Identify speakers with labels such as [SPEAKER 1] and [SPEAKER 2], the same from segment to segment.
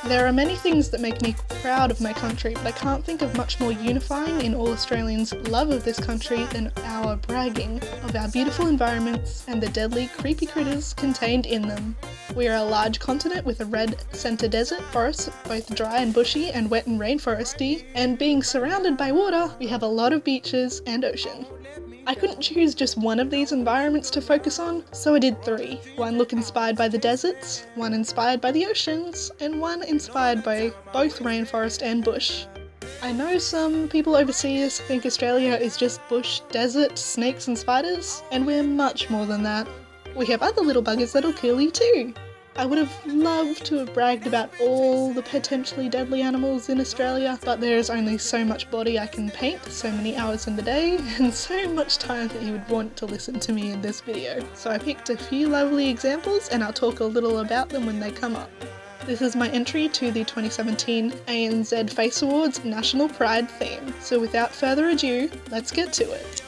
[SPEAKER 1] There are many things that make me proud of my country, but I can't think of much more unifying in all Australians' love of this country than our bragging of our beautiful environments and the deadly creepy critters contained in them. We are a large continent with a red centre desert, forests both dry and bushy and wet and rainforesty, and being surrounded by water, we have a lot of beaches and ocean. I couldn't choose just one of these environments to focus on, so I did 3. One look inspired by the deserts, one inspired by the oceans, and one inspired by both rainforest and bush. I know some people overseas think Australia is just bush, desert, snakes and spiders, and we're much more than that. We have other little buggers that'll kill you too. I would have loved to have bragged about all the potentially deadly animals in Australia, but there is only so much body I can paint, so many hours in the day, and so much time that you would want to listen to me in this video. So I picked a few lovely examples and I'll talk a little about them when they come up. This is my entry to the 2017 ANZ Face Awards National Pride theme. So without further ado, let's get to it.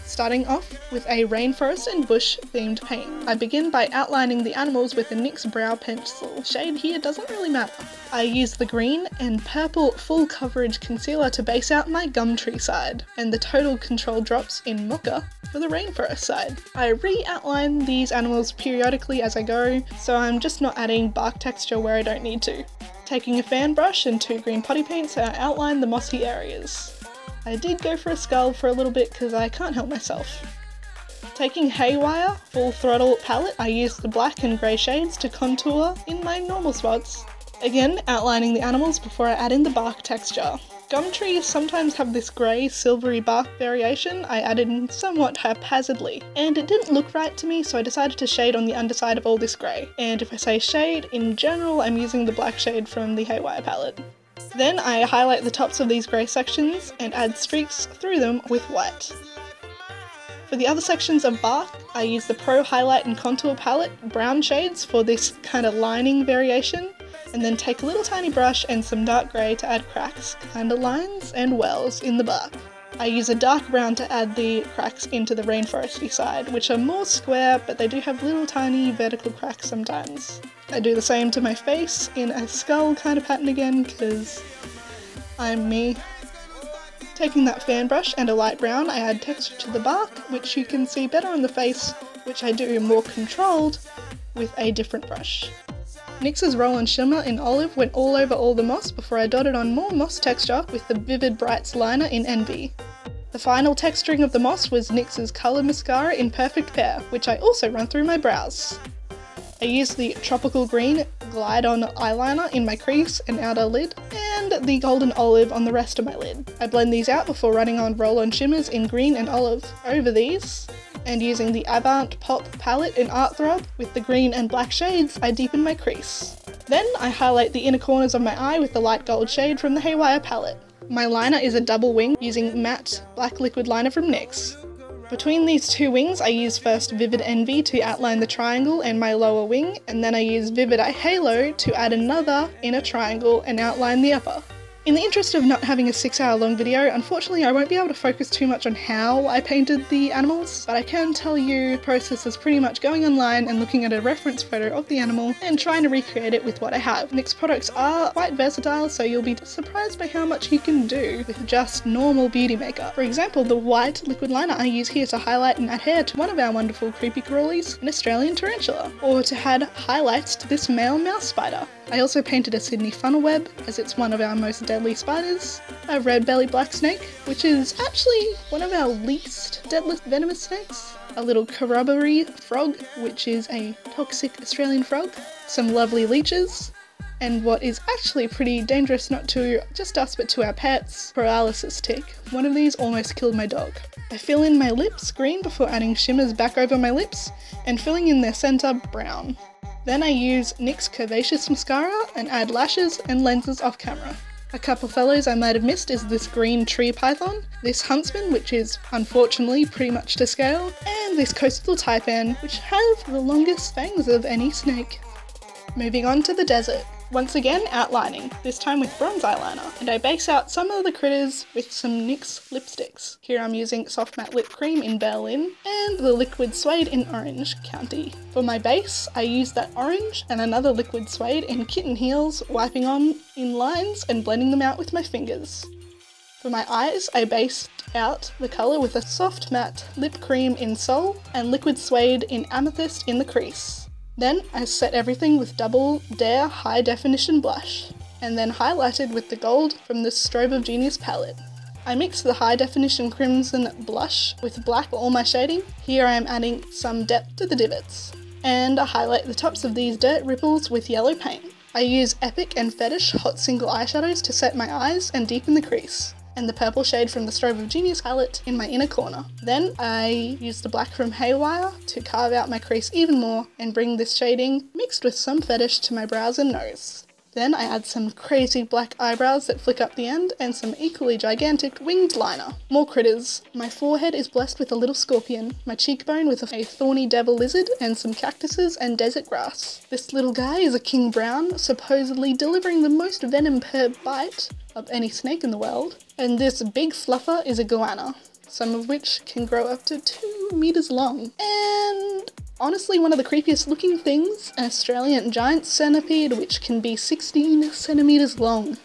[SPEAKER 1] Starting off with a rainforest and bush themed paint. I begin by outlining the animals with a NYX brow pencil. Shade here doesn't really matter. I use the green and purple full coverage concealer to base out my gum tree side, and the total control drops in mocha for the rainforest side. I re-outline these animals periodically as I go, so I'm just not adding bark texture where I don't need to. Taking a fan brush and 2 green potty paints, I outline the mossy areas. I did go for a skull for a little bit because I can't help myself. Taking Haywire Full Throttle palette, I used the black and grey shades to contour in my normal spots. Again, outlining the animals before I add in the bark texture. Gum trees sometimes have this grey silvery bark variation I added in somewhat haphazardly, and it didn't look right to me, so I decided to shade on the underside of all this grey. And if I say shade, in general I'm using the black shade from the Haywire palette. Then I highlight the tops of these grey sections and add streaks through them with white. For the other sections of bark, I use the Pro Highlight and Contour palette brown shades for this kind of lining variation, and then take a little tiny brush and some dark grey to add cracks, kind of lines and wells in the bark. I use a dark brown to add the cracks into the rainforesty side, which are more square, but they do have little tiny vertical cracks sometimes. I do the same to my face in a skull kind of pattern again, because I'm me. Taking that fan brush and a light brown, I add texture to the bark, which you can see better on the face, which I do more controlled with a different brush. NYX's Roll and Shimmer in Olive went all over all the moss before I dotted on more moss texture with the Vivid Brights liner in Envy. The final texturing of the moss was NYX's Colour Mascara in Perfect Pair, which I also run through my brows. I used the Tropical Green Glide On eyeliner in my crease and outer lid, and the Golden Olive on the rest of my lid. I blend these out before running on Roll On Shimmers in Green and Olive over these, and using the Avant Pop palette in Art Throb with the green and black shades, I deepen my crease. Then I highlight the inner corners of my eye with the light gold shade from the Haywire palette. My liner is a double wing using matte black liquid liner from NYX. Between these 2 wings, I use first Vivid Envy to outline the triangle and my lower wing, and then I use Vivid Halo to add another inner triangle and outline the upper. In the interest of not having a 6-hour-long video, unfortunately I won't be able to focus too much on how I painted the animals, but I can tell you the process is pretty much going online and looking at a reference photo of the animal and trying to recreate it with what I have. NYX products are quite versatile, so you'll be surprised by how much you can do with just normal beauty makeup. For example, the white liquid liner I use here to highlight and add hair to one of our wonderful creepy crawlies, an Australian tarantula, or to add highlights to this male mouse spider. I also painted a Sydney funnel web, as it's one of our most deadly spiders, a red belly black snake, which is actually one of our least deadly venomous snakes, a little corroboree frog, which is a toxic Australian frog, some lovely leeches, and what is actually pretty dangerous not to just us but to our pets, paralysis tick. One of these almost killed my dog. I fill in my lips green before adding shimmers back over my lips and filling in their centre brown. Then I use NYX Curvaceous Mascara and add lashes and lenses off camera. A couple fellows I might have missed is this green tree python, this huntsman, which is unfortunately pretty much to scale, and this coastal taipan, which have the longest fangs of any snake. Moving on to the desert. Once again, outlining, this time with bronze eyeliner, and I base out some of the critters with some NYX lipsticks. Here I'm using Soft Matte Lip Cream in Berlin and the Liquid Suede in Orange County. For my base, I use that orange and another Liquid Suede in Kitten Heels, wiping on in lines and blending them out with my fingers. For my eyes, I based out the colour with a Soft Matte Lip Cream in Sol and Liquid Suede in Amethyst in the crease. Then I set everything with Double Dare High Definition Blush, and then highlighted with the gold from the Strobe of Genius palette. I mixed the High Definition Crimson blush with black for all my shading. Here I am adding some depth to the divots. And I highlight the tops of these dirt ripples with yellow paint. I use Epic and Fetish Hot Single eyeshadows to set my eyes and deepen the crease, and the purple shade from the Strobe of Genius palette in my inner corner. Then I use the black from Haywire to carve out my crease even more and bring this shading mixed with some Fetish to my brows and nose. Then I add some crazy black eyebrows that flick up the end and some equally gigantic winged liner. More critters. My forehead is blessed with a little scorpion, my cheekbone with a thorny devil lizard and some cactuses and desert grass. This little guy is a king brown, supposedly delivering the most venom per bite of any snake in the world. And this big fluffer is a goanna, some of which can grow up to 2 meters long. And honestly, one of the creepiest looking things, an Australian giant centipede which can be 16 centimeters long.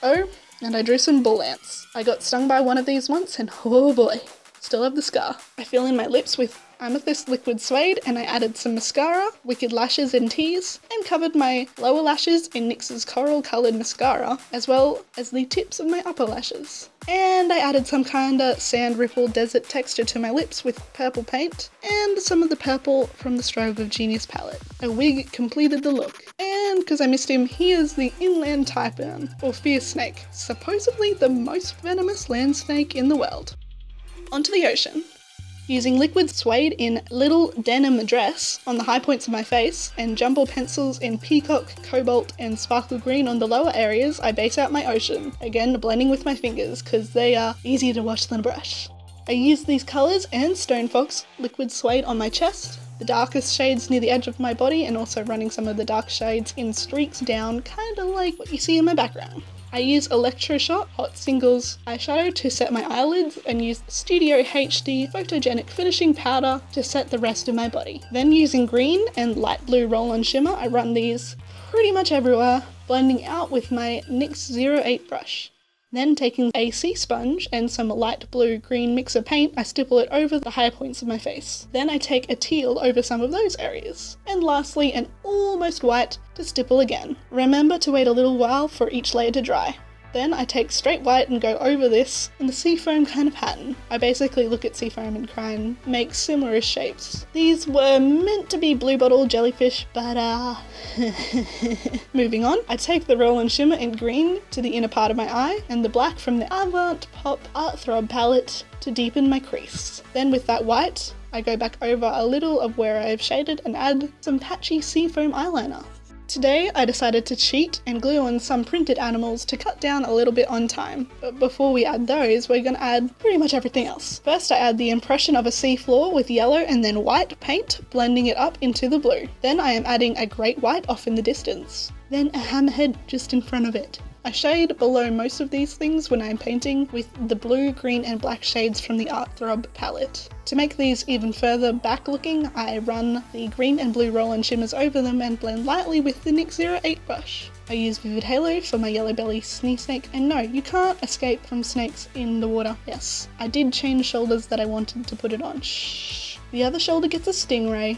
[SPEAKER 1] Oh, and I drew some bull ants. I got stung by one of these once and oh boy, still have the scar. I fill in my lips with Amethyst Liquid Suede and I added some mascara, Wicked Lashes and Tease, and covered my lower lashes in NYX's coral coloured mascara, as well as the tips of my upper lashes. And I added some kinda sand ripple desert texture to my lips with purple paint, and some of the purple from the Strobe of Genius palette. A wig completed the look. And because I missed him, here's the inland taipan, or fierce snake, supposedly the most venomous land snake in the world. Onto the ocean. Using Liquid Suede in Little Denim Dress on the high points of my face, and jumbo pencils in Peacock, Cobalt and Sparkle Green on the lower areas, I base out my ocean, again blending with my fingers because they are easier to wash than a brush. I use these colours and Stone Fox Liquid Suede on my chest, the darkest shades near the edge of my body, and also running some of the dark shades in streaks down, kinda like what you see in my background. I use Electroshot Hot Singles eyeshadow to set my eyelids and use Studio HD Photogenic Finishing Powder to set the rest of my body. Then using green and light blue roll-on shimmer, I run these pretty much everywhere, blending out with my NYX 08 brush. Then taking a sea sponge and some light blue-green mixer paint, I stipple it over the high points of my face. Then I take a teal over some of those areas. And lastly, an almost white to stipple again. Remember to wait a little while for each layer to dry. Then I take straight white and go over this in the seafoam kind of pattern. I basically look at seafoam and try and make similar shapes. These were meant to be blue bottle jellyfish, but moving on, I take the roll and shimmer in green to the inner part of my eye and the black from the Avant Pop Art Throb palette to deepen my crease. Then with that white, I go back over a little of where I've shaded and add some patchy seafoam eyeliner. Today I decided to cheat and glue on some printed animals to cut down a little bit on time, but before we add those we're going to add pretty much everything else. First I add the impression of a seafloor with yellow and then white paint, blending it up into the blue. Then I am adding a great white off in the distance. Then a hammerhead just in front of it. I shade below most of these things when I am painting with the blue, green and black shades from the Art Throb palette. To make these even further back looking, I run the green and blue roll and shimmers over them and blend lightly with the NYX 08 brush. I use Vivid Halo for my yellow belly sneak snake, and no, you can't escape from snakes in the water. Yes, I did change shoulders that I wanted to put it on. Shh. The other shoulder gets a stingray.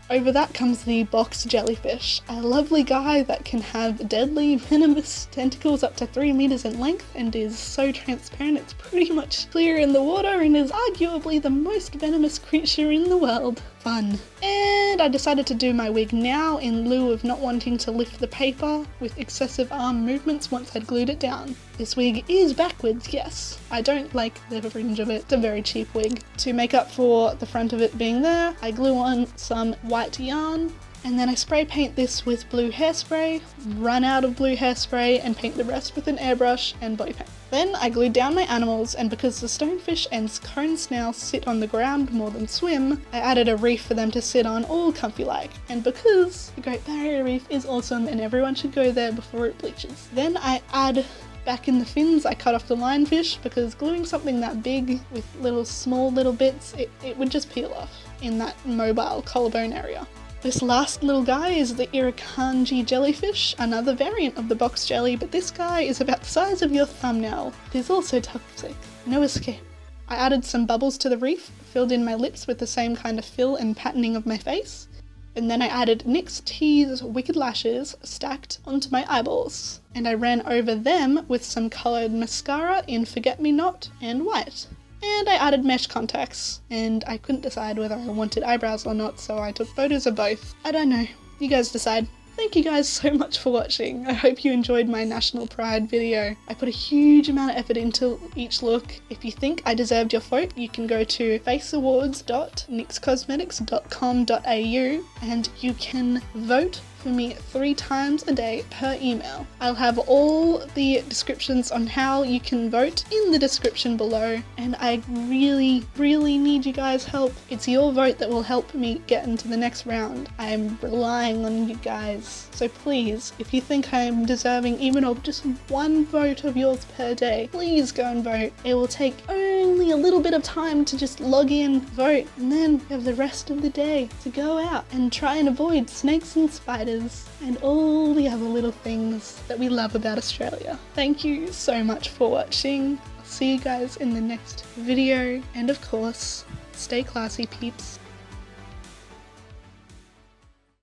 [SPEAKER 1] Over that comes the box jellyfish, a lovely guy that can have deadly venomous tentacles up to 3 meters in length and is so transparent it's pretty much clear in the water and is arguably the most venomous creature in the world. Fun. And I decided to do my wig now in lieu of not wanting to lift the paper with excessive arm movements once I'd glued it down. This wig is backwards, yes. I don't like the fringe of it. It's a very cheap wig. To make up for the front of it being there, I glue on some white yarn And then I spray paint this with blue hairspray, run out of blue hairspray, and paint the rest with an airbrush and body paint. Then I glued down my animals, and because the stonefish and cone snail sit on the ground more than swim, I added a reef for them to sit on all comfy like. And because the Great Barrier Reef is awesome and everyone should go there before it bleaches. Then I add back in the fins, I cut off the lionfish because gluing something that big with small little bits, it would just peel off in that mobile collarbone area. This last little guy is the irukandji jellyfish, another variant of the box jelly, but this guy is about the size of your thumbnail. It is also toxic. No escape. I added some bubbles to the reef, filled in my lips with the same kind of fill and patterning of my face, and then I added NYX T's Wicked Lashes stacked onto my eyeballs, and I ran over them with some coloured mascara in Forget Me Not and white. And I added mesh contacts, and I couldn't decide whether I wanted eyebrows or not, so I took photos of both. I don't know, you guys decide. Thank you guys so much for watching. I hope you enjoyed my National Pride video. I put a huge amount of effort into each look. If you think I deserved your vote, you can go to faceawards.nyxcosmetics.com.au and you can vote for me 3 times a day per email. I'll have all the descriptions on how you can vote in the description below, and I really need you guys' help. It's your vote that will help me get into the next round. I am relying on you guys. So please, if you think I'm deserving even of just 1 vote of yours per day, please go and vote. It will take only a little bit of time to just log in, vote, and then you have the rest of the day to go out and try and avoid snakes and spiders and all the other little things that we love about Australia. Thank you so much for watching. I'll see you guys in the next video, and of course, stay classy, peeps.